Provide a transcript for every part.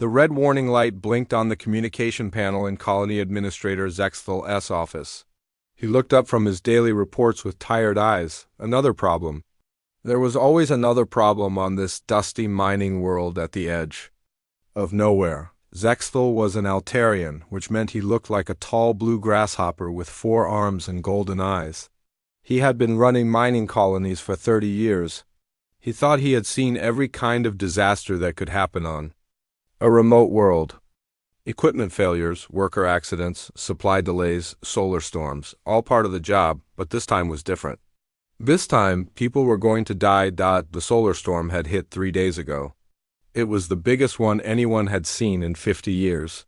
The red warning light blinked on the communication panel in Colony Administrator Zexthal's office. He looked up from his daily reports with tired eyes. Another problem. There was always another problem on this dusty mining world at the edge of nowhere. Zexthal was an Altarian, which meant he looked like a tall blue grasshopper with 4 arms and golden eyes. He had been running mining colonies for 30 years. He thought he had seen every kind of disaster that could happen on a remote world. Equipment failures, worker accidents, supply delays, solar storms, all part of the job, but this time was different. This time, people were going to die. The solar storm had hit 3 days ago. It was the biggest one anyone had seen in 50 years.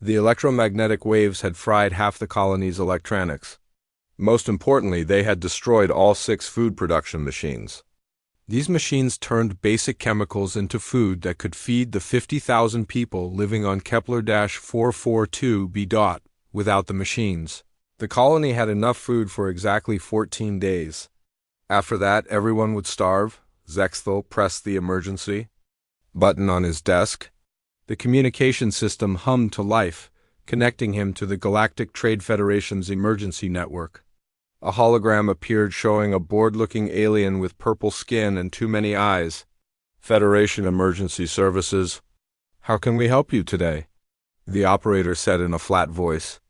The electromagnetic waves had fried half the colony's electronics. Most importantly, they had destroyed all 6 food production machines. These machines turned basic chemicals into food that could feed the 50,000 people living on Kepler-442b. Without the machines, the colony had enough food for exactly 14 days. After that, everyone would starve. Zexthal pressed the emergency button on his desk. The communication system hummed to life, connecting him to the Galactic Trade Federation's emergency network. A hologram appeared showing a bored-looking alien with purple skin and too many eyes. Federation Emergency Services. How can we help you today? The operator said in a flat voice.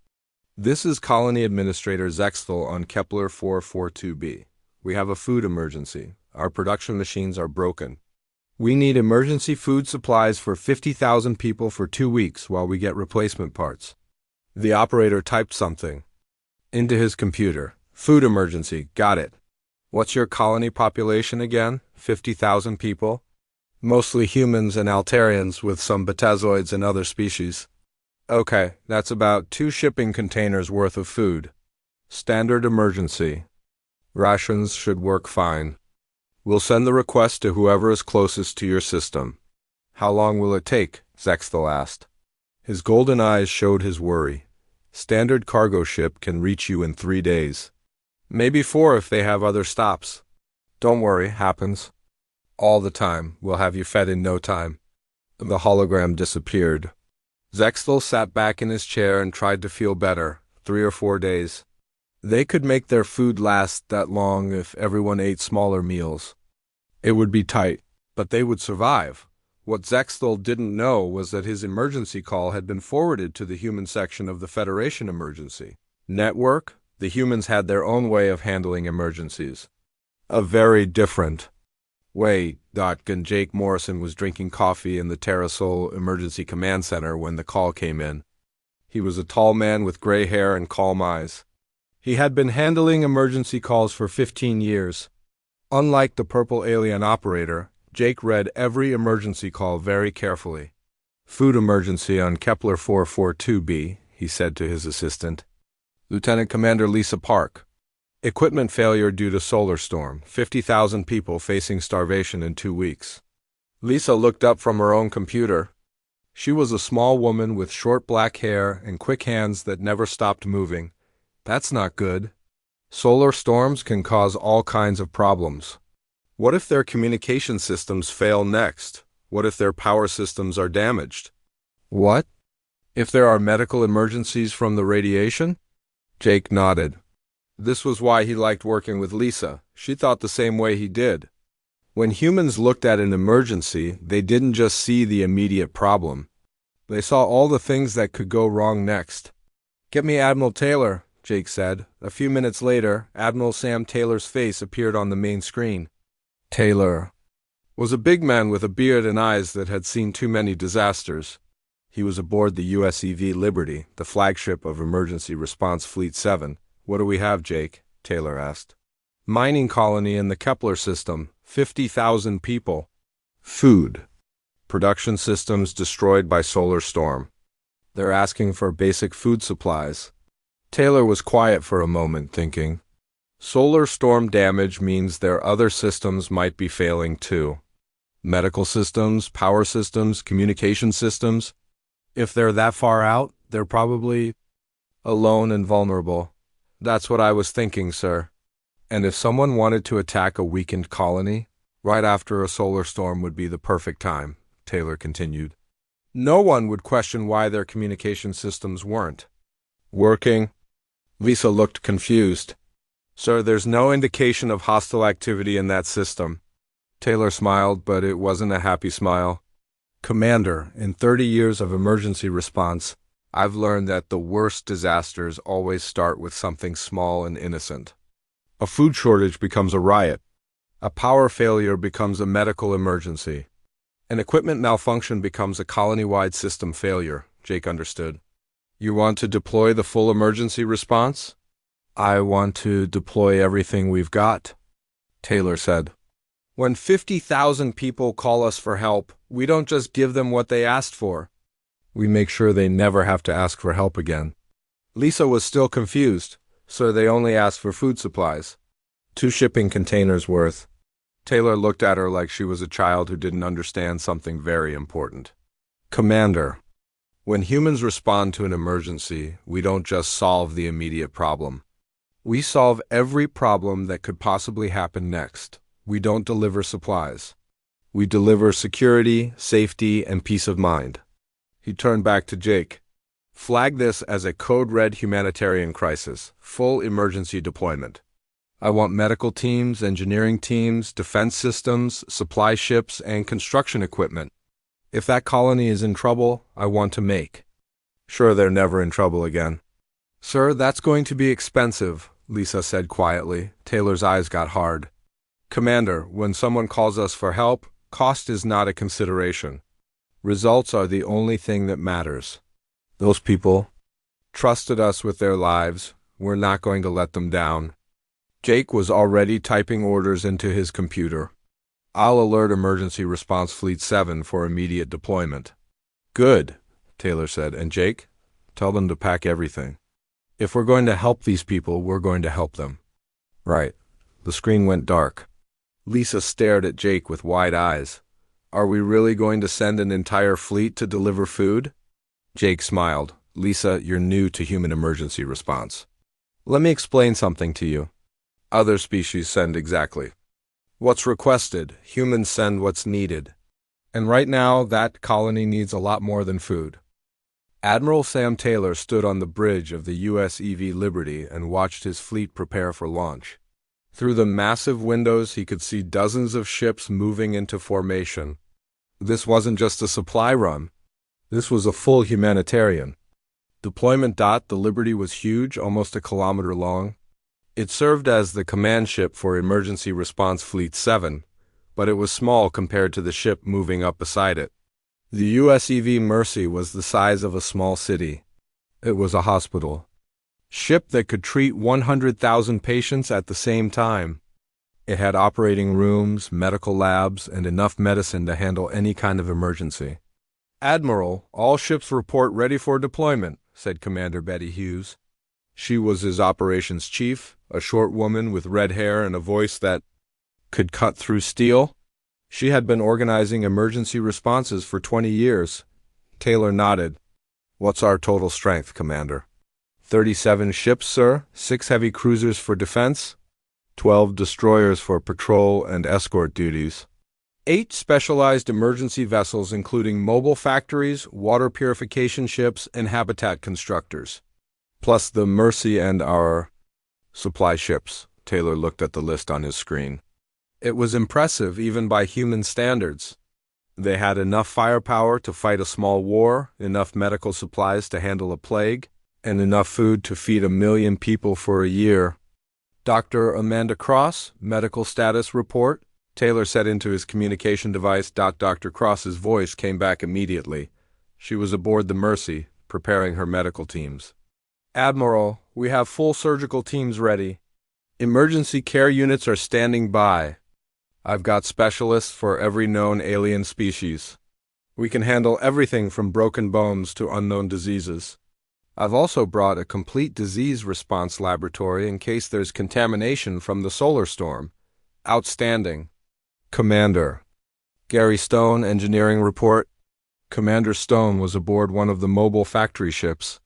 This is Colony Administrator Zexthal on Kepler-442b. We have a food emergency. Our production machines are broken. We need emergency food supplies for 50,000 people for 2 weeks while we get replacement parts. The operator typed something into his computer. Food emergency, got it. What's your colony population again? 50,000 people? Mostly humans and Altarians with some betazoids and other species. Okay, that's about 2 shipping containers worth of food. Standard emergency. Rations should work fine. We'll send the request to whoever is closest to your system. How long will it take? Zexthal asked. His golden eyes showed his worry. Standard cargo ship can reach you in 3 days. Maybe 4 if they have other stops. Don't worry, happens. All the time. We'll have you fed in no time. The hologram disappeared. Zexthal sat back in his chair and tried to feel better. 3 or 4 days. They could make their food last that long if everyone ate smaller meals. It would be tight, but they would survive. What Zexthal didn't know was that his emergency call had been forwarded to the human section of the Federation emergency network. The humans had their own way of handling emergencies. A very different way. Jake Morrison was drinking coffee in the Terrasol Emergency Command Center when the call came in. He was a tall man with gray hair and calm eyes. He had been handling emergency calls for 15 years. Unlike the purple alien operator, Jake read every emergency call very carefully. Food emergency on Kepler-442b, he said to his assistant. Lieutenant Commander Lisa Park. Equipment failure due to solar storm. 50,000 people facing starvation in 2 weeks. Lisa looked up from her own computer. She was a small woman with short black hair and quick hands that never stopped moving. That's not good. Solar storms can cause all kinds of problems. What if their communication systems fail next? What if their power systems are damaged? What? If there are medical emergencies from the radiation? Jake nodded. This was why he liked working with Lisa. She thought the same way he did. When humans looked at an emergency, they didn't just see the immediate problem. They saw all the things that could go wrong next. Get me Admiral Taylor, Jake said. A few minutes later, Admiral Sam Taylor's face appeared on the main screen. Taylor was a big man with a beard and eyes that had seen too many disasters. He was aboard the USEV Liberty, the flagship of Emergency Response Fleet 7. What do we have, Jake? Taylor asked. Mining colony in the Kepler system. 50,000 people. Food. Production systems destroyed by solar storm. They're asking for basic food supplies. Taylor was quiet for a moment, thinking. Solar storm damage means their other systems might be failing too. Medical systems, power systems, communication systems. If they're that far out, they're probably alone and vulnerable. That's what I was thinking, sir. And if someone wanted to attack a weakened colony, right after a solar storm would be the perfect time, Taylor continued. No one would question why their communication systems weren't working. Lisa looked confused. Sir, there's no indication of hostile activity in that system. Taylor smiled, but it wasn't a happy smile. Commander, in 30 years of emergency response, I've learned that the worst disasters always start with something small and innocent. A food shortage becomes a riot. A power failure becomes a medical emergency. An equipment malfunction becomes a colony-wide system failure, Jake understood. You want to deploy the full emergency response? I want to deploy everything we've got, Taylor said. When 50,000 people call us for help, we don't just give them what they asked for. We make sure they never have to ask for help again. Lisa was still confused, so they only asked for food supplies. 2 shipping containers worth. Taylor looked at her like she was a child who didn't understand something very important. Commander, when humans respond to an emergency, we don't just solve the immediate problem. We solve every problem that could possibly happen next. We don't deliver supplies. We deliver security, safety, and peace of mind. He turned back to Jake. Flag this as a code-red humanitarian crisis, full emergency deployment. I want medical teams, engineering teams, defense systems, supply ships, and construction equipment. If that colony is in trouble, I want to make sure they're never in trouble again. Sir, that's going to be expensive, Lisa said quietly. Taylor's eyes got hard. Commander, when someone calls us for help, cost is not a consideration. Results are the only thing that matters. Those people trusted us with their lives. We're not going to let them down. Jake was already typing orders into his computer. I'll alert Emergency Response Fleet 7 for immediate deployment. Good, Taylor said. And Jake, tell them to pack everything. If we're going to help these people, we're going to help them. Right. The screen went dark. Lisa stared at Jake with wide eyes. Are we really going to send an entire fleet to deliver food? Jake smiled. Lisa, you're new to human emergency response. Let me explain something to you. Other species send exactly what's requested. Humans send what's needed. And right now, that colony needs a lot more than food. Admiral Sam Taylor stood on the bridge of the USEV Liberty and watched his fleet prepare for launch. Through the massive windows, he could see dozens of ships moving into formation. This wasn't just a supply run. This was a full humanitarian deployment. The Liberty was huge, almost a kilometer long. It served as the command ship for Emergency Response Fleet 7, but it was small compared to the ship moving up beside it. The USEV Mercy was the size of a small city. It was a hospital ship that could treat 100,000 patients at the same time. It had operating rooms, medical labs, and enough medicine to handle any kind of emergency. Admiral, all ships report ready for deployment, said Commander Betty Hughes. She was his operations chief, a short woman with red hair and a voice that could cut through steel. She had been organizing emergency responses for 20 years. Taylor nodded. What's our total strength, Commander? 37 ships, sir, 6 heavy cruisers for defense, 12 destroyers for patrol and escort duties, 8 specialized emergency vessels including mobile factories, water purification ships, and habitat constructors, plus the Mercy and our supply ships. Taylor looked at the list on his screen. It was impressive even by human standards. They had enough firepower to fight a small war, enough medical supplies to handle a plague, and enough food to feed 1 million people for a year. Dr. Amanda Cross, medical status report, Taylor said into his communication device. Dr. Cross's voice came back immediately. She was aboard the Mercy, preparing her medical teams. Admiral, we have full surgical teams ready. Emergency care units are standing by. I've got specialists for every known alien species. We can handle everything from broken bones to unknown diseases. I've also brought a complete disease response laboratory in case there's contamination from the solar storm. Outstanding. Commander. Gary Stone, engineering report. Commander Stone was aboard one of the mobile factory ships.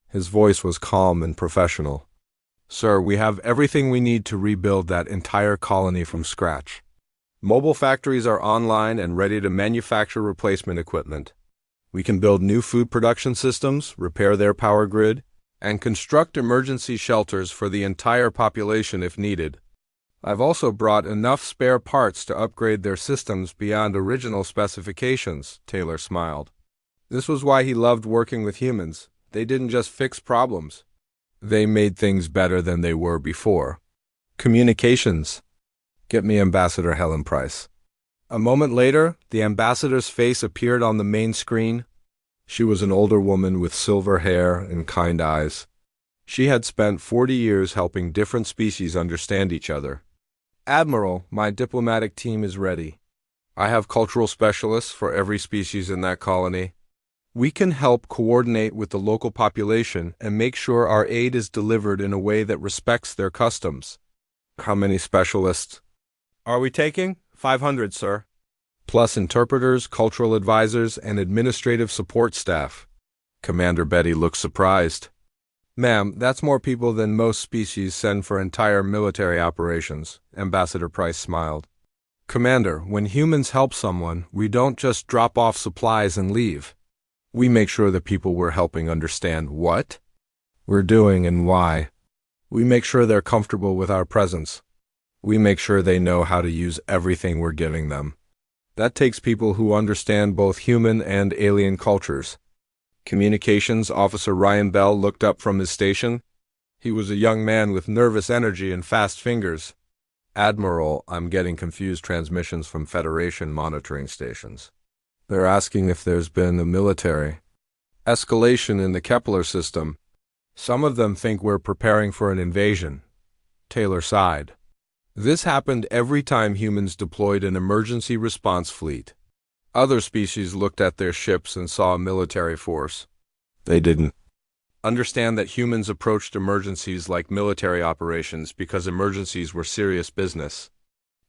His voice was calm and professional. Sir, we have everything we need to rebuild that entire colony from scratch. Mobile factories are online and ready to manufacture replacement equipment. We can build new food production systems, repair their power grid, and construct emergency shelters for the entire population if needed. I've also brought enough spare parts to upgrade their systems beyond original specifications, Taylor smiled. This was why he loved working with humans. They didn't just fix problems. They made things better than they were before. Communications. Get me Ambassador Helen Price. A moment later, the ambassador's face appeared on the main screen. She was an older woman with silver hair and kind eyes. She had spent 40 years helping different species understand each other. Admiral, my diplomatic team is ready. I have cultural specialists for every species in that colony. We can help coordinate with the local population and make sure our aid is delivered in a way that respects their customs. How many specialists are we taking? 500, sir. Plus interpreters, cultural advisors, and administrative support staff. Commander Betty looked surprised. Ma'am, that's more people than most species send for entire military operations, Ambassador Price smiled. Commander, when humans help someone, we don't just drop off supplies and leave. We make sure the people we're helping understand what we're doing and why. We make sure they're comfortable with our presence. We make sure they know how to use everything we're giving them. That takes people who understand both human and alien cultures. Communications Officer Ryan Bell looked up from his station. He was a young man with nervous energy and fast fingers. Admiral, I'm getting confused transmissions from Federation monitoring stations. They're asking if there's been a military escalation in the Kepler system. Some of them think we're preparing for an invasion. Taylor sighed. This happened every time humans deployed an emergency response fleet. Other species looked at their ships and saw a military force. They didn't understand that humans approached emergencies like military operations because emergencies were serious business.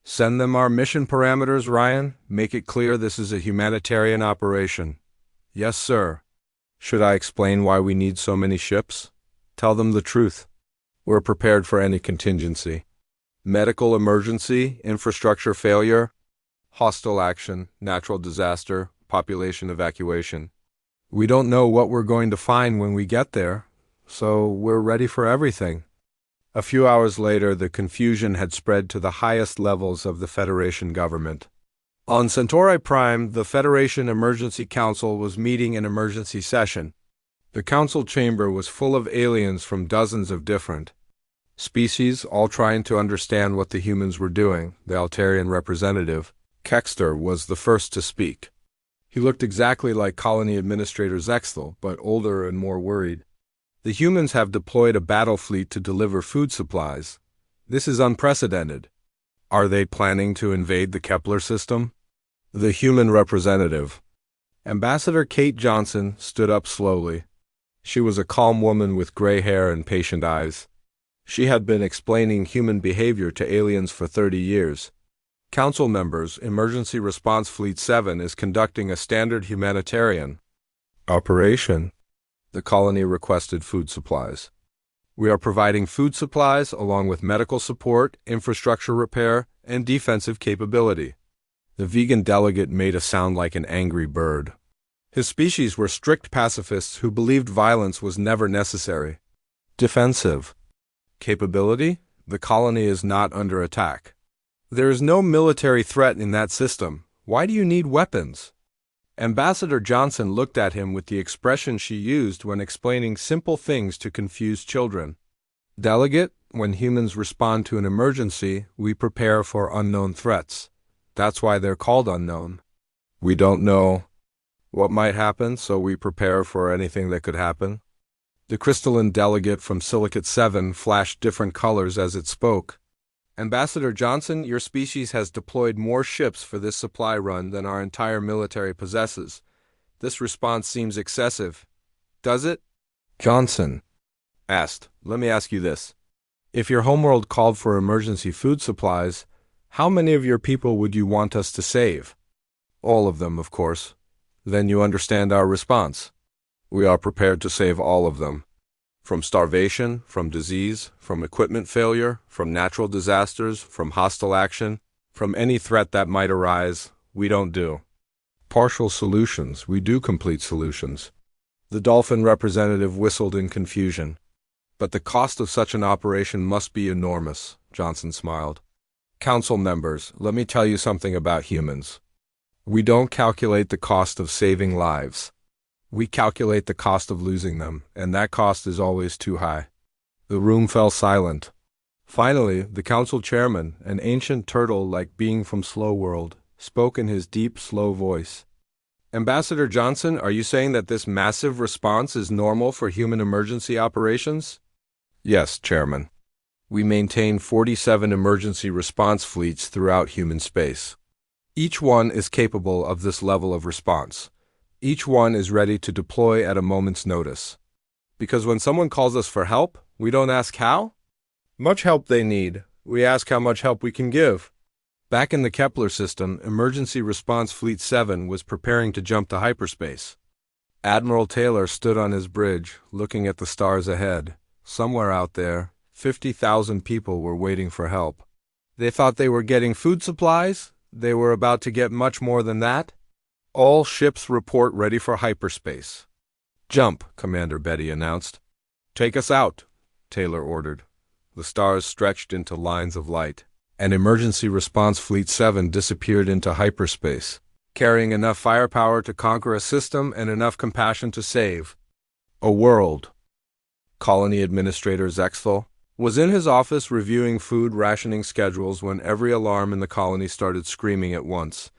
Send them our mission parameters, Ryan. Make it clear this is a humanitarian operation. Yes, sir. Should I explain why we need so many ships? Tell them the truth. We're prepared for any contingency. Medical emergency, infrastructure failure, hostile action, natural disaster, population evacuation. We don't know what we're going to find when we get there, so we're ready for everything. A few hours later, the confusion had spread to the highest levels of the Federation government. On Centauri Prime, the Federation Emergency Council was meeting an emergency session. The council chamber was full of aliens from dozens of different species, all trying to understand what the humans were doing. The Altarian representative, Kexter, was the first to speak. He looked exactly like Colony Administrator Zexthel, but older and more worried. The humans have deployed a battle fleet to deliver food supplies. This is unprecedented. Are they planning to invade the Kepler system? The human representative, Ambassador Kate Johnson, stood up slowly. She was a calm woman with gray hair and patient eyes. She had been explaining human behavior to aliens for 30 years. Council members, Emergency Response Fleet 7 is conducting a standard humanitarian operation. The colony requested food supplies. We are providing food supplies along with medical support, infrastructure repair, and defensive capability. The vegan delegate made a sound like an angry bird. His species were strict pacifists who believed violence was never necessary. Defensive capability? The colony is not under attack. There is no military threat in that system. Why do you need weapons? Ambassador Johnson looked at him with the expression she used when explaining simple things to confused children. Delegate, when humans respond to an emergency, we prepare for unknown threats. That's why they're called unknown. We don't know what might happen, so we prepare for anything that could happen. The crystalline delegate from Silicate 7 flashed different colors as it spoke. Ambassador Johnson, your species has deployed more ships for this supply run than our entire military possesses. This response seems excessive. Does it? Johnson asked, let me ask you this. If your homeworld called for emergency food supplies, how many of your people would you want us to save? All of them, of course. Then you understand our response. We are prepared to save all of them. From starvation, from disease, from equipment failure, from natural disasters, from hostile action, from any threat that might arise, we don't do partial solutions. We do complete solutions." The dolphin representative whistled in confusion. "But the cost of such an operation must be enormous," Johnson smiled. "Council members, let me tell you something about humans. We don't calculate the cost of saving lives. We calculate the cost of losing them, and that cost is always too high." The room fell silent. Finally, the council chairman, an ancient turtle-like being from Slow World, spoke in his deep, slow voice. "Ambassador Johnson, are you saying that this massive response is normal for human emergency operations?" "Yes, Chairman. We maintain 47 emergency response fleets throughout human space. Each one is capable of this level of response. Each one is ready to deploy at a moment's notice. Because when someone calls us for help, we don't ask how much help they need. We ask how much help we can give." Back in the Kepler system, Emergency Response Fleet 7 was preparing to jump to hyperspace. Admiral Taylor stood on his bridge, looking at the stars ahead. Somewhere out there, 50,000 people were waiting for help. They thought they were getting food supplies. They were about to get much more than that. "All ships report ready for hyperspace." "Jump," Commander Betty announced. "Take us out," Taylor ordered. The stars stretched into lines of light, and Emergency Response Fleet 7 disappeared into hyperspace, carrying enough firepower to conquer a system and enough compassion to save a world. Colony Administrator Zexthal was in his office reviewing food rationing schedules when every alarm in the colony started screaming at once.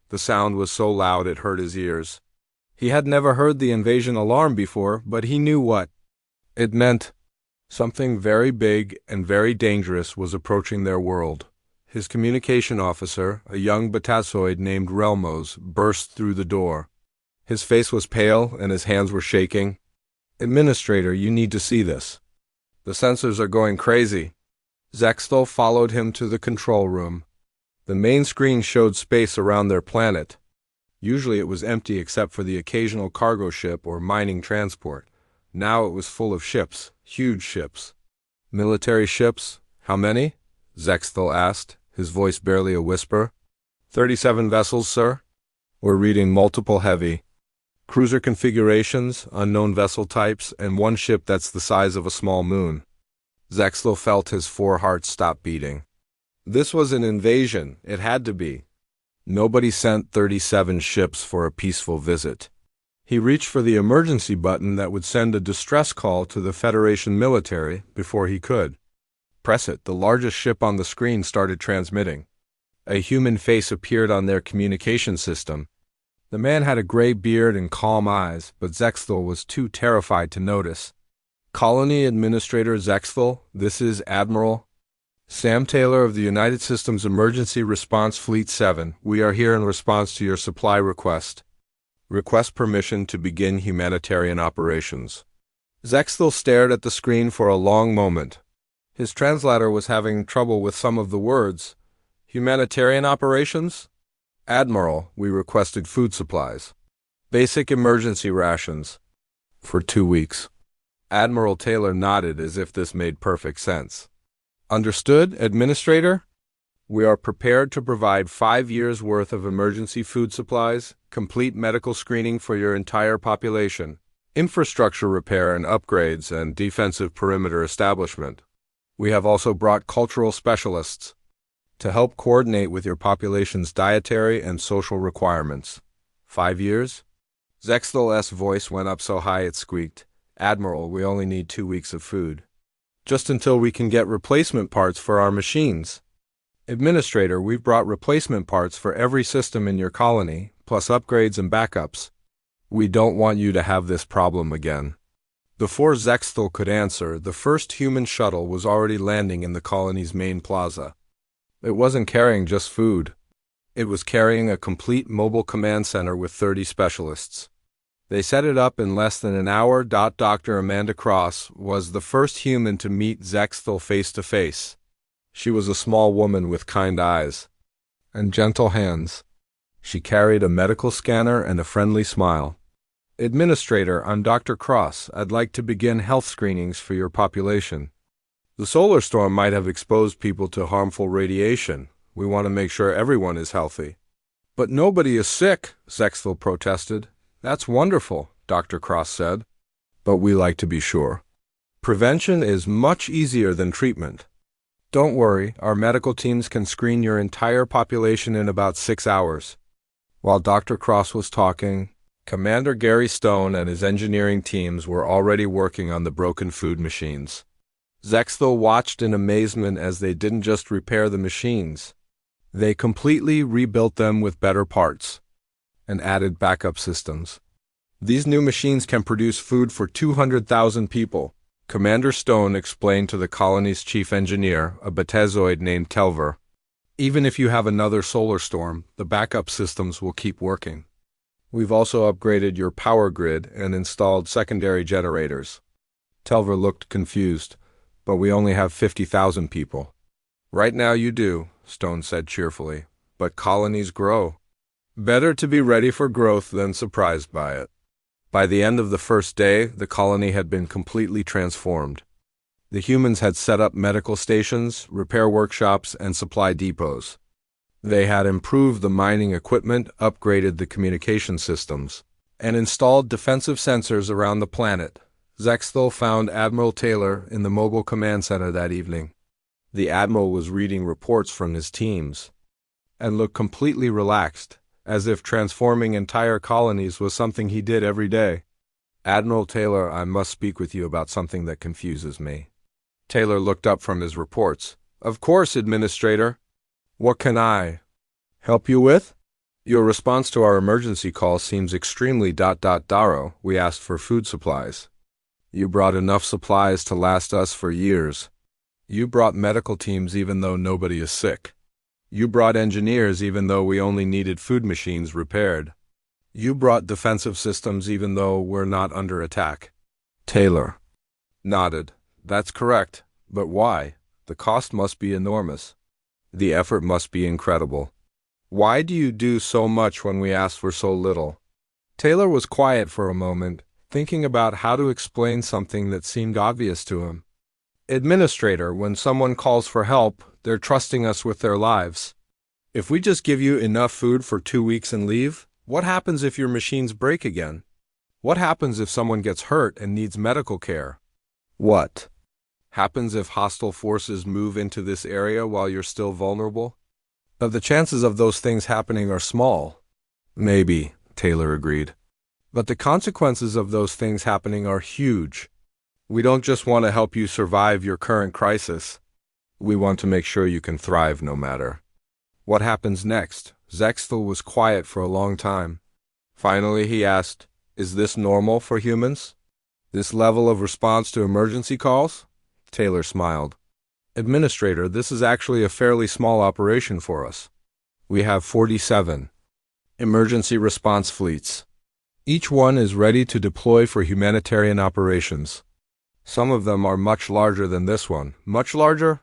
The sound was so loud it hurt his ears. He had never heard the invasion alarm before, but he knew what it meant. Something very big and very dangerous was approaching their world. His communication officer, a young Batasoid named Relmos, burst through the door. His face was pale and his hands were shaking. "Administrator, you need to see this. The sensors are going crazy." Zexthal followed him to the control room. The main screen showed space around their planet. Usually it was empty except for the occasional cargo ship or mining transport. Now it was full of ships, huge ships. "Military ships? How many?" Zexthal asked, his voice barely a whisper. 37 vessels, sir. We're reading multiple heavy cruiser configurations, unknown vessel types, and one ship that's the size of a small moon." Zexthal felt his four hearts stop beating. This was an invasion. It had to be. Nobody sent 37 ships for a peaceful visit. He reached for the emergency button that would send a distress call to the Federation military before he could press it. The largest ship on the screen started transmitting. A human face appeared on their communication system. The man had a gray beard and calm eyes, but Zexthal was too terrified to notice. "Colony Administrator Zexthal, this is Admiral Sam Taylor of the United Systems Emergency Response Fleet 7. We are here in response to your supply request. Request permission to begin humanitarian operations." Zexthal stared at the screen for a long moment. His translator was having trouble with some of the words. "Humanitarian operations?" "Admiral, we requested food supplies. Basic emergency rations. For 2 weeks." Admiral Taylor nodded as if this made perfect sense. "Understood, Administrator? We are prepared to provide 5 years' worth of emergency food supplies, complete medical screening for your entire population, infrastructure repair and upgrades, and defensive perimeter establishment. We have also brought cultural specialists to help coordinate with your population's dietary and social requirements. 5 years?" Zexthal's voice went up so high it squeaked. "Admiral, we only need 2 weeks of food. Just until we can get replacement parts for our machines." "Administrator, we've brought replacement parts for every system in your colony, plus upgrades and backups. We don't want you to have this problem again." Before Zexthal could answer, the first human shuttle was already landing in the colony's main plaza. It wasn't carrying just food. It was carrying a complete mobile command center with 30 specialists. They set it up in less than an hour. Dr. Amanda Cross was the first human to meet Zexthal face to face. She was a small woman with kind eyes and gentle hands. She carried a medical scanner and a friendly smile. "Administrator, I'm Dr. Cross. I'd like to begin health screenings for your population. The solar storm might have exposed people to harmful radiation. We want to make sure everyone is healthy." But nobody is sick, Zexthel protested. That's wonderful, Dr. Cross said. But we like to be sure. Prevention is much easier than treatment. Don't worry, our medical teams can screen your entire population in about 6 hours. While Dr. Cross was talking, Commander Gary Stone and his engineering teams were already working on the broken food machines. Zexthel watched in amazement as they didn't just repair the machines. They completely rebuilt them with better parts and added backup systems. These new machines can produce food for 200,000 people, Commander Stone explained to the colony's chief engineer, a Betazoid named Telver. Even if you have another solar storm, the backup systems will keep working. We've also upgraded your power grid and installed secondary generators. Telver looked confused, but we only have 50,000 people. Right now you do, Stone said cheerfully, but colonies grow. Better to be ready for growth than surprised by it. By the end of the first day, the colony had been completely transformed. The humans had set up medical stations, repair workshops, and supply depots. They had improved the mining equipment, upgraded the communication systems, and installed defensive sensors around the planet. Zexthel found Admiral Taylor in the mobile command center that evening. The Admiral was reading reports from his teams and looked completely relaxed, as if transforming entire colonies was something he did every day. Admiral Taylor, I must speak with you about something that confuses me. Taylor looked up from his reports. Of course, Administrator. What can I help you with? Your response to our emergency call seems extremely Darrow. We asked for food supplies. You brought enough supplies to last us for years. You brought medical teams even though nobody is sick. You brought engineers even though we only needed food machines repaired. You brought defensive systems even though we're not under attack. Taylor nodded. That's correct, but why? The cost must be enormous. The effort must be incredible. Why do you do so much when we ask for so little? Taylor was quiet for a moment, thinking about how to explain something that seemed obvious to him. Administrator, when someone calls for help, they're trusting us with their lives. If we just give you enough food for 2 weeks and leave, what happens if your machines break again? What happens if someone gets hurt and needs medical care? What happens if hostile forces move into this area while you're still vulnerable? The chances of those things happening are small. Maybe, Taylor agreed. But the consequences of those things happening are huge. We don't just want to help you survive your current crisis. We want to make sure you can thrive no matter. What happens next? Zexthel was quiet for a long time. Finally, he asked, Is this normal for humans? This level of response to emergency calls? Taylor smiled. Administrator, this is actually a fairly small operation for us. We have 47 emergency response fleets. Each one is ready to deploy for humanitarian operations. Some of them are much larger than this one. Much larger?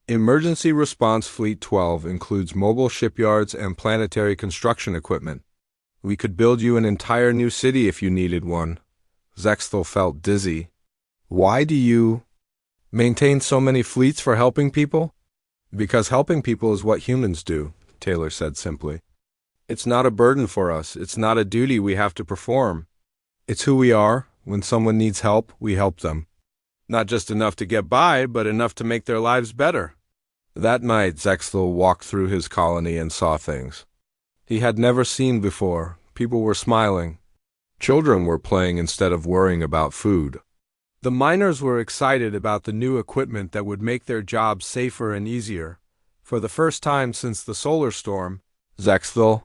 Emergency Response Fleet 12 includes mobile shipyards and planetary construction equipment. We could build you an entire new city if you needed one. Zexthel felt dizzy. Why do you maintain so many fleets for helping people? Because helping people is what humans do, Taylor said simply. It's not a burden for us. It's not a duty we have to perform. It's who we are. When someone needs help, we help them. Not just enough to get by, but enough to make their lives better. That night, Zexthel walked through his colony and saw things he had never seen before. People were smiling. Children were playing instead of worrying about food. The miners were excited about the new equipment that would make their jobs safer and easier. For the first time since the solar storm, Zexthel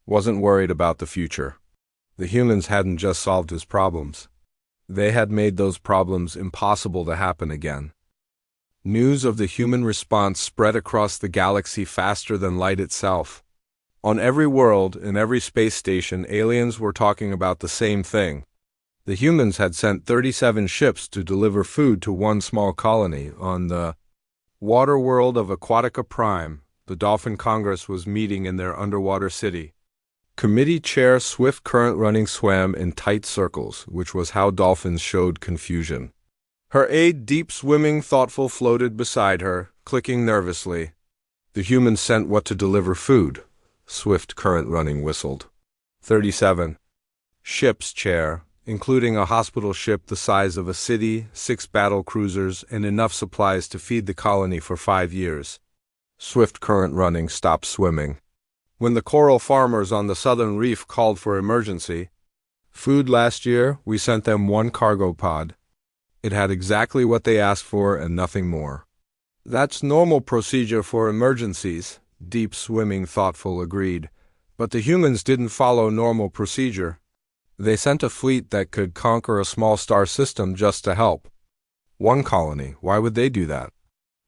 wasn't worried about the future. The humans hadn't just solved his problems. They had made those problems impossible to happen again. News of the human response spread across the galaxy faster than light itself. On every world, in every space station, aliens were talking about the same thing. The humans had sent 37 ships to deliver food to one small colony. On the water world of Aquatica Prime, the Dolphin Congress was meeting in their underwater city. Committee Chair Swift Current Running swam in tight circles, which was how dolphins showed confusion. Her aide Deep Swimming Thoughtful floated beside her, clicking nervously. The humans sent what to deliver food? Swift current running whistled. 37. Ship's chair, including a hospital ship the size of a city, 6 battle cruisers, and enough supplies to feed the colony for 5 years. Swift current running stopped swimming. When the coral farmers on the southern reef called for emergency food last year, we sent them 1 cargo pod. It had exactly what they asked for and nothing more. That's normal procedure for emergencies, Deep Swimming Thoughtful agreed. But the humans didn't follow normal procedure. They sent a fleet that could conquer a small star system just to help. 1 colony, why would they do that?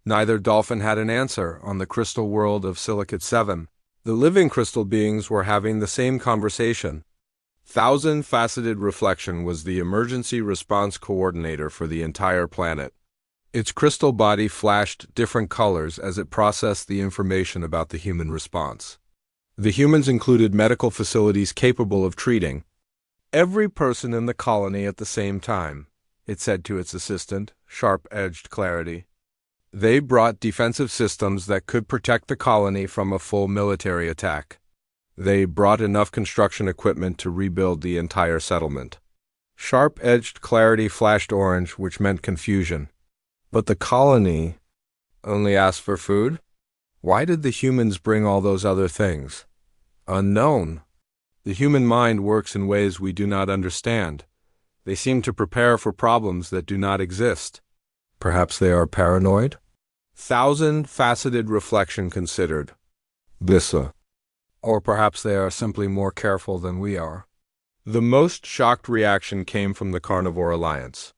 Neither dolphin had an answer on the crystal world of Silicate 7. The living crystal beings were having the same conversation. Thousand-faceted reflection was the emergency response coordinator for the entire planet. Its crystal body flashed different colors as it processed the information about the human response. The humans included medical facilities capable of treating every person in the colony at the same time, it said to its assistant, sharp-edged clarity. They brought defensive systems that could protect the colony from a full military attack. They brought enough construction equipment to rebuild the entire settlement. Sharp-edged clarity flashed orange, which meant confusion. But the colony only asked for food? Why did the humans bring all those other things? Unknown. The human mind works in ways we do not understand. They seem to prepare for problems that do not exist. Perhaps they are paranoid? Thousand-faceted reflection considered. Blissa. Or perhaps they are simply more careful than we are. The most shocked reaction came from the Carnivore Alliance.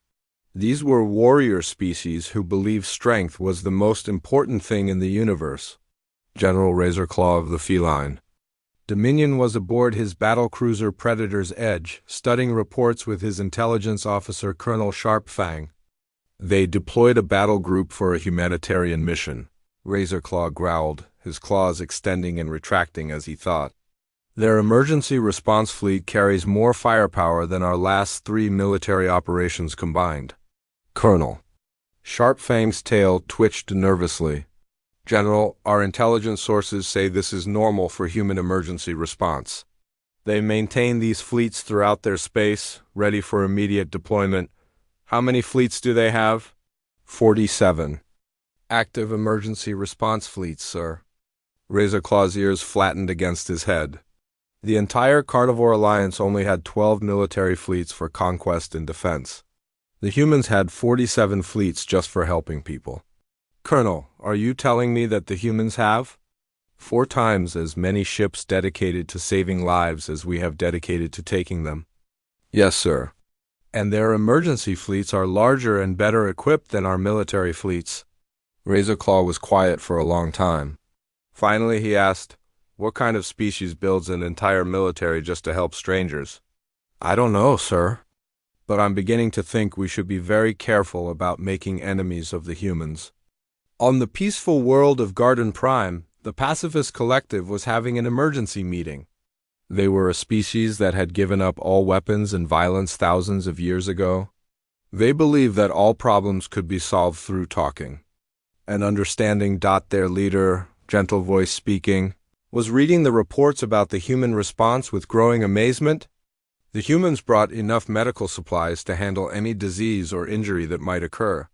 These were warrior species who believed strength was the most important thing in the universe. General Razorclaw of the Feline. Dominion was aboard his battlecruiser Predator's Edge, studying reports with his intelligence officer Colonel Sharpfang. They deployed a battle group for a humanitarian mission. Razorclaw growled, his claws extending and retracting as he thought. Their emergency response fleet carries more firepower than our last 3 military operations combined. Colonel. Sharpfang's tail twitched nervously. General, our intelligence sources say this is normal for human emergency response. They maintain these fleets throughout their space, ready for immediate deployment. How many fleets do they have? 47. Active emergency response fleets, sir. Razorclaw's ears flattened against his head. The entire Carnivore Alliance only had 12 military fleets for conquest and defense. The humans had 47 fleets just for helping people. Colonel, are you telling me that the humans have 4 times as many ships dedicated to saving lives as we have dedicated to taking them? Yes, sir. And their emergency fleets are larger and better equipped than our military fleets. Razorclaw was quiet for a long time. Finally, he asked, what kind of species builds an entire military just to help strangers? I don't know, sir. But I'm beginning to think we should be very careful about making enemies of the humans. On the peaceful world of Garden Prime, the Pacifist Collective was having an emergency meeting. They were a species that had given up all weapons and violence thousands of years ago. They believed that all problems could be solved through talking. And understanding. Their leader, gentle voice speaking, was reading the reports about the human response with growing amazement. The humans brought enough medical supplies to handle any disease or injury that might occur.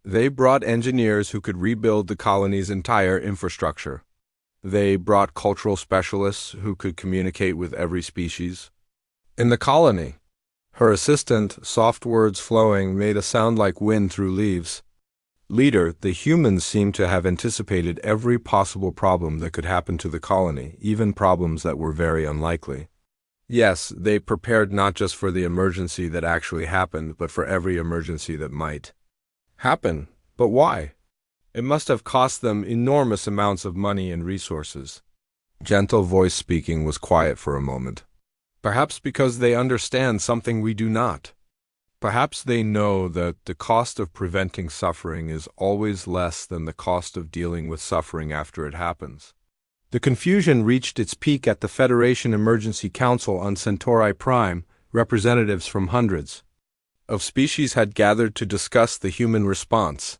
They brought engineers who could rebuild the colony's entire infrastructure. They brought cultural specialists who could communicate with every species. In the colony, her assistant, soft words flowing, made a sound like wind through leaves. Leader, the humans seemed to have anticipated every possible problem that could happen to the colony, even problems that were very unlikely. Yes, they prepared not just for the emergency that actually happened, but for every emergency that might happen. But why? It must have cost them enormous amounts of money and resources. Gentle voice speaking was quiet for a moment. Perhaps because they understand something we do not. Perhaps they know that the cost of preventing suffering is always less than the cost of dealing with suffering after it happens. The confusion reached its peak at the Federation Emergency Council on Centauri Prime. Representatives from hundreds of species had gathered to discuss the human response.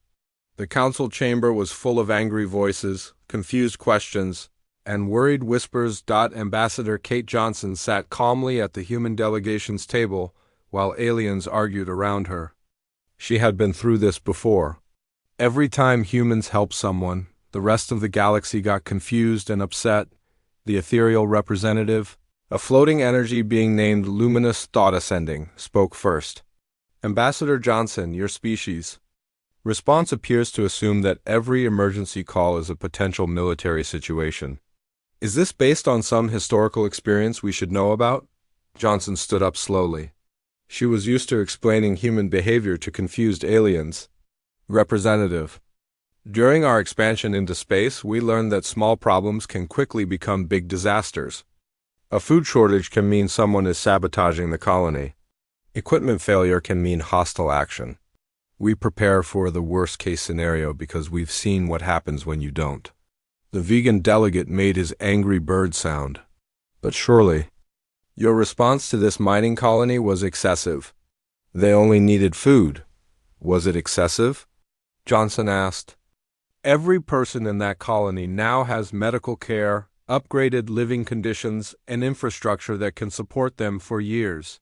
The council chamber was full of angry voices, confused questions, and worried whispers. Ambassador Kate Johnson sat calmly at the human delegation's table while aliens argued around her. She had been through this before. Every time humans helped someone, the rest of the galaxy got confused and upset. The ethereal representative, a floating energy being named Luminous Thought Ascending, spoke first. Ambassador Johnson, your species. Response appears to assume that every emergency call is a potential military situation. Is this based on some historical experience we should know about? Johnson stood up slowly. She was used to explaining human behavior to confused aliens. Representative. During our expansion into space, we learned that small problems can quickly become big disasters. A food shortage can mean someone is sabotaging the colony. Equipment failure can mean hostile action. We prepare for the worst-case scenario because we've seen what happens when you don't. The vegan delegate made his angry bird sound. But surely, your response to this mining colony was excessive. They only needed food. Was it excessive? Johnson asked. Every person in that colony now has medical care, upgraded living conditions, and infrastructure that can support them for years.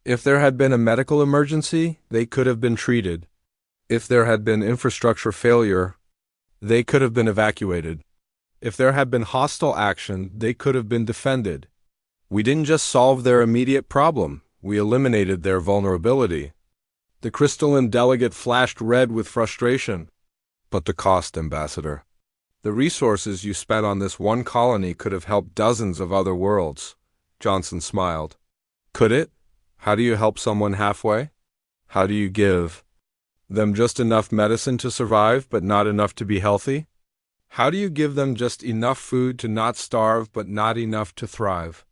If there had been a medical emergency, they could have been treated. If there had been infrastructure failure, they could have been evacuated. If there had been hostile action, they could have been defended. We didn't just solve their immediate problem, we eliminated their vulnerability. The crystalline delegate flashed red with frustration. But the cost, Ambassador. The resources you spent on this one colony could have helped dozens of other worlds. Johnson smiled. Could it? How do you help someone halfway? How do you give them just enough medicine to survive, but not enough to be healthy? How do you give them just enough food to not starve, but not enough to thrive?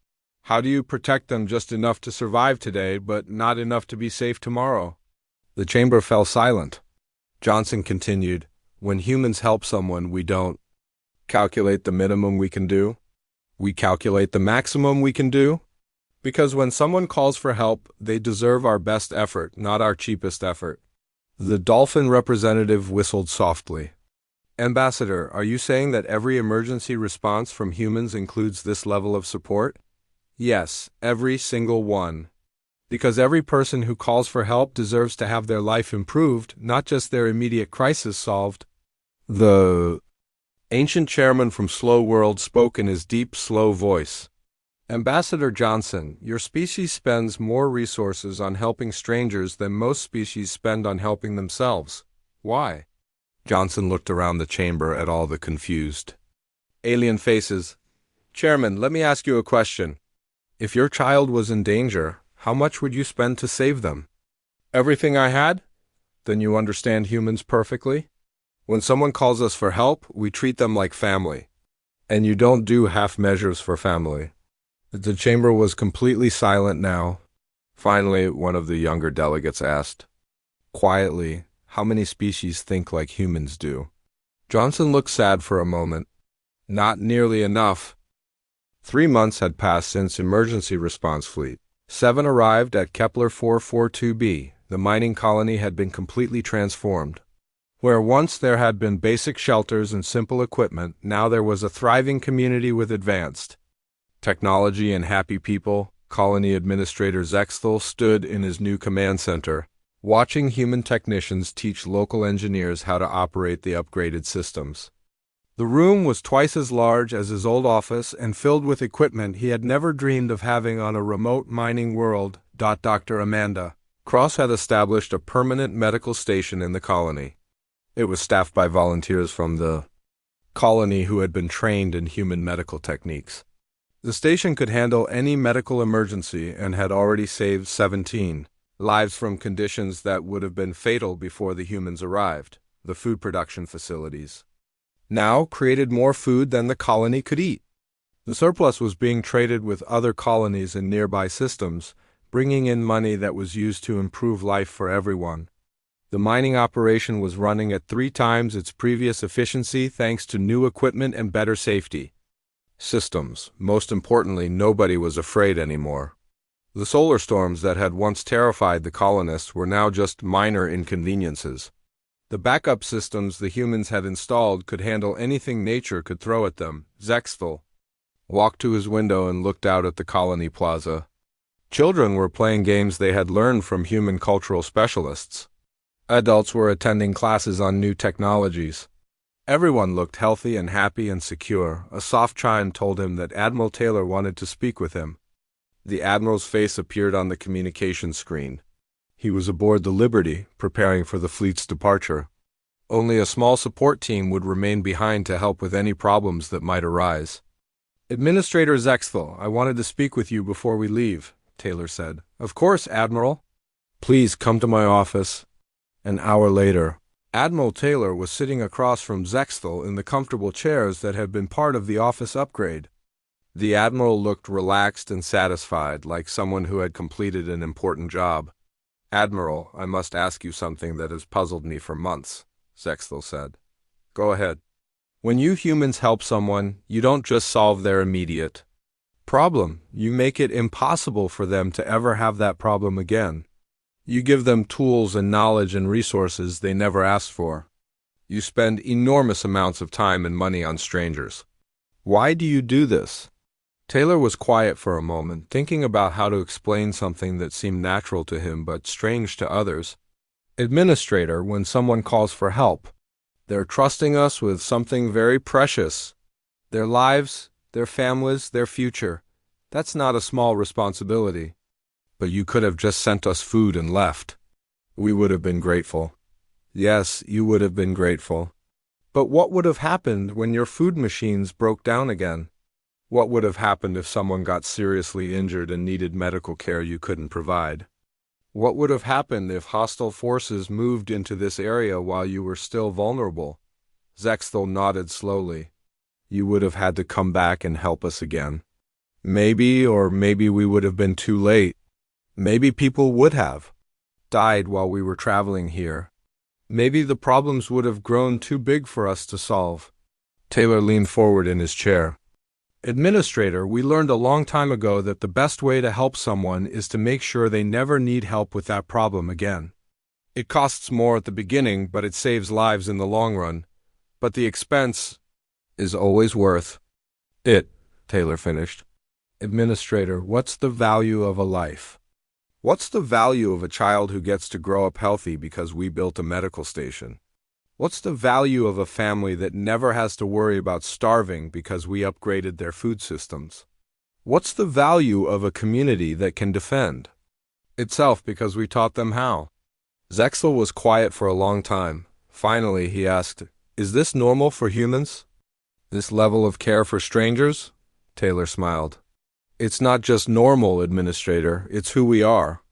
How do you protect them just enough to survive today, but not enough to be safe tomorrow? The chamber fell silent. Johnson continued, when humans help someone, we don't calculate the minimum we can do. We calculate the maximum we can do. Because when someone calls for help, they deserve our best effort, not our cheapest effort. The dolphin representative whistled softly. Ambassador, are you saying that every emergency response from humans includes this level of support? Yes, every single one. Because every person who calls for help deserves to have their life improved, not just their immediate crisis solved. The ancient chairman from Slow World spoke in his deep, slow voice. Ambassador Johnson, your species spends more resources on helping strangers than most species spend on helping themselves. Why? Johnson looked around the chamber at all the confused alien faces. Chairman, let me ask you a question. If your child was in danger, how much would you spend to save them? Everything I had? Then you understand humans perfectly? When someone calls us for help, we treat them like family. And you don't do half measures for family. The chamber was completely silent now. Finally, one of the younger delegates asked, quietly, how many species think like humans do? Johnson looked sad for a moment. Not nearly enough. 3 months had passed since emergency response fleet 7 arrived at Kepler 442b. The mining colony had been completely transformed. Where once there had been basic shelters and simple equipment, now there was a thriving community with advanced technology and happy people. Colony Administrator Zexthal stood in his new command center, watching human technicians teach local engineers how to operate the upgraded systems. The room was twice as large as his old office and filled with equipment he had never dreamed of having on a remote mining world. Dr. Amanda Cross had established a permanent medical station in the colony. It was staffed by volunteers from the colony who had been trained in human medical techniques. The station could handle any medical emergency and had already saved 17 lives from conditions that would have been fatal before the humans arrived. The food production facilities now created more food than the colony could eat. The surplus was being traded with other colonies in nearby systems, bringing in money that was used to improve life for everyone. The mining operation was running at 3 times its previous efficiency thanks to new equipment and better safety systems. Most importantly, nobody was afraid anymore. The solar storms that had once terrified the colonists were now just minor inconveniences. The backup systems the humans had installed could handle anything nature could throw at them. Zexthal walked to his window and looked out at the colony plaza. Children were playing games they had learned from human cultural specialists. Adults were attending classes on new technologies. Everyone looked healthy and happy and secure. A soft chime told him that Admiral Taylor wanted to speak with him. The Admiral's face appeared on the communication screen. He was aboard the Liberty, preparing for the fleet's departure. Only a small support team would remain behind to help with any problems that might arise. "Administrator Zexthal, I wanted to speak with you before we leave," Taylor said. "Of course, Admiral. Please come to my office." An hour later, Admiral Taylor was sitting across from Zexthal in the comfortable chairs that had been part of the office upgrade. The Admiral looked relaxed and satisfied, like someone who had completed an important job. "Admiral, I must ask you something that has puzzled me for months," Zexthal said. "Go ahead." "When you humans help someone, you don't just solve their immediate problem. You make it impossible for them to ever have that problem again. You give them tools and knowledge and resources they never asked for. You spend enormous amounts of time and money on strangers. Why do you do this?" Taylor was quiet for a moment, thinking about how to explain something that seemed natural to him but strange to others. "Administrator, when someone calls for help, they're trusting us with something very precious. Their lives, their families, their future. That's not a small responsibility. But you could have just sent us food and left. We would have been grateful." "Yes, you would have been grateful. But what would have happened when your food machines broke down again? What would have happened if someone got seriously injured and needed medical care you couldn't provide? What would have happened if hostile forces moved into this area while you were still vulnerable?" Zexthal nodded slowly. "You would have had to come back and help us again. Maybe we would have been too late. Maybe people would have died while we were traveling here. Maybe the problems would have grown too big for us to solve." Taylor leaned forward in his chair. "Administrator, we learned a long time ago that the best way to help someone is to make sure they never need help with that problem again. It costs more at the beginning, but it saves lives in the long run. But the expense is always worth it," Taylor finished. "Administrator, what's the value of a life? What's the value of a child who gets to grow up healthy because we built a medical station? What's the value of a family that never has to worry about starving because we upgraded their food systems? What's the value of a community that can defend itself because we taught them how?" Zexthal was quiet for a long time. Finally, he asked, "Is this normal for humans? This level of care for strangers?" Taylor smiled. "It's not just normal, Administrator, it's who we are.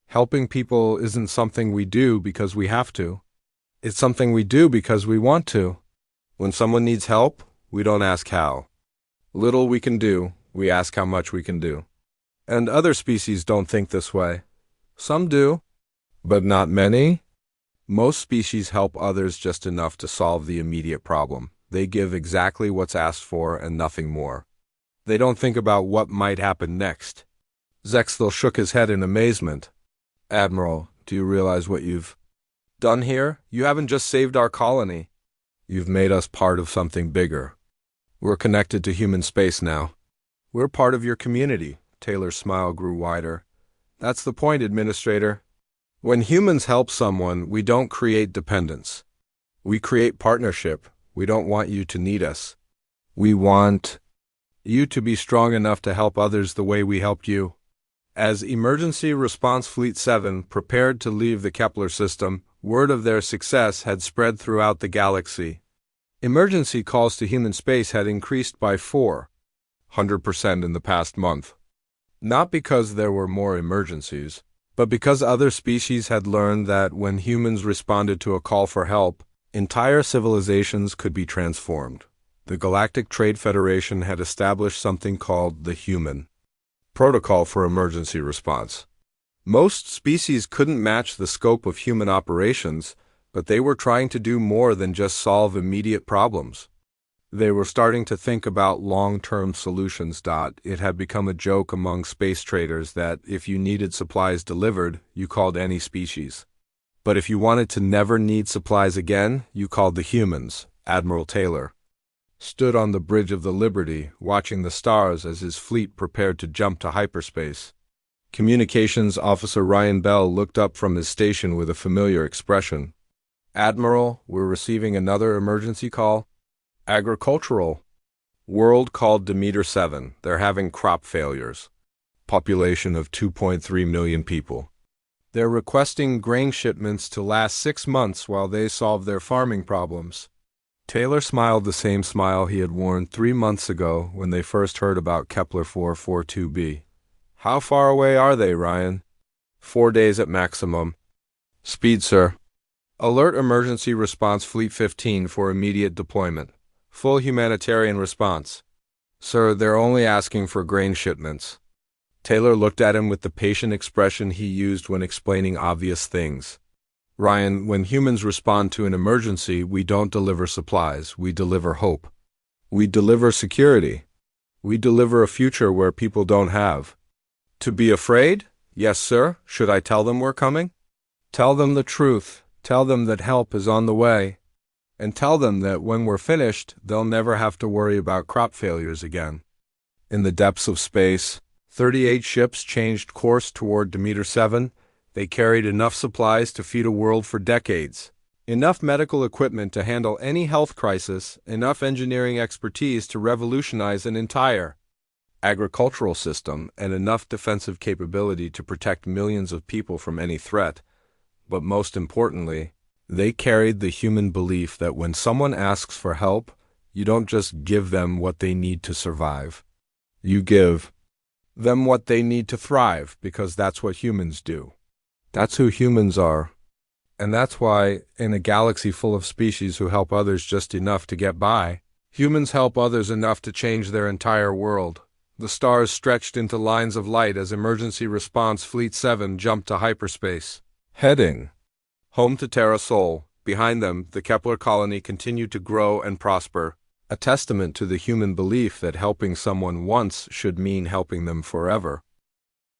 Helping people isn't something we do because we have to. It's something we do because we want to. When someone needs help, we don't ask how little we can do, we ask how much we can do. And other species don't think this way. Some do, but not many. Most species help others just enough to solve the immediate problem. They give exactly what's asked for and nothing more. They don't think about what might happen next." Zexthal shook his head in amazement. "Admiral, do you realize what you've done here? You haven't just saved our colony. You've made us part of something bigger. We're connected to human space now. We're part of your community." Taylor's smile grew wider. "That's the point, Administrator. When humans help someone, we don't create dependence. We create partnership. We don't want you to need us. We want you to be strong enough to help others the way we helped you." As Emergency Response Fleet 7 prepared to leave the Kepler system, word of their success had spread throughout the galaxy. Emergency calls to human space had increased by 400% in the past month. Not because there were more emergencies, but because other species had learned that when humans responded to a call for help, entire civilizations could be transformed. The Galactic Trade Federation had established something called the Human Protocol for Emergency Response. Most species couldn't match the scope of human operations, but they were trying to do more than just solve immediate problems. They were starting to think about long-term solutions. It had become a joke among space traders that if you needed supplies delivered, you called any species. But if you wanted to never need supplies again, you called the humans, Admiral Taylor. stood on the bridge of the Liberty, watching the stars as his fleet prepared to jump to hyperspace. Communications Officer Ryan Bell looked up from his station with a familiar expression. "Admiral, we're receiving another emergency call." "Agricultural. World called Demeter 7. They're having crop failures. Population of 2.3 million people. They're requesting grain shipments to last 6 months while they solve their farming problems." Taylor smiled the same smile he had worn 3 months ago when they first heard about Kepler 442b. "How far away are they, Ryan?" 4 days at maximum. "Speed, sir." "Alert Emergency Response Fleet 15 for immediate deployment. Full humanitarian response." "Sir, they're only asking for grain shipments." Taylor looked at him with the patient expression he used when explaining obvious things. "Ryan, when humans respond to an emergency, we don't deliver supplies, we deliver hope. We deliver security. We deliver a future where people don't have to be afraid." "Yes, sir. Should I tell them we're coming?" "Tell them the truth. Tell them that help is on the way. And tell them that when we're finished, they'll never have to worry about crop failures again." In the depths of space, 38 ships changed course toward Demeter 7. They carried enough supplies to feed a world for decades. Enough medical equipment to handle any health crisis, enough engineering expertise to revolutionize an entire agricultural system, and enough defensive capability to protect millions of people from any threat. But most importantly, they carried the human belief that when someone asks for help, you don't just give them what they need to survive. You give them what they need to thrive, because that's what humans do. That's who humans are. And that's why, in a galaxy full of species who help others just enough to get by, humans help others enough to change their entire world. The stars stretched into lines of light as Emergency Response Fleet 7 jumped to hyperspace. Heading home to Terra Sol. Behind them, the Kepler colony continued to grow and prosper, a testament to the human belief that helping someone once should mean helping them forever.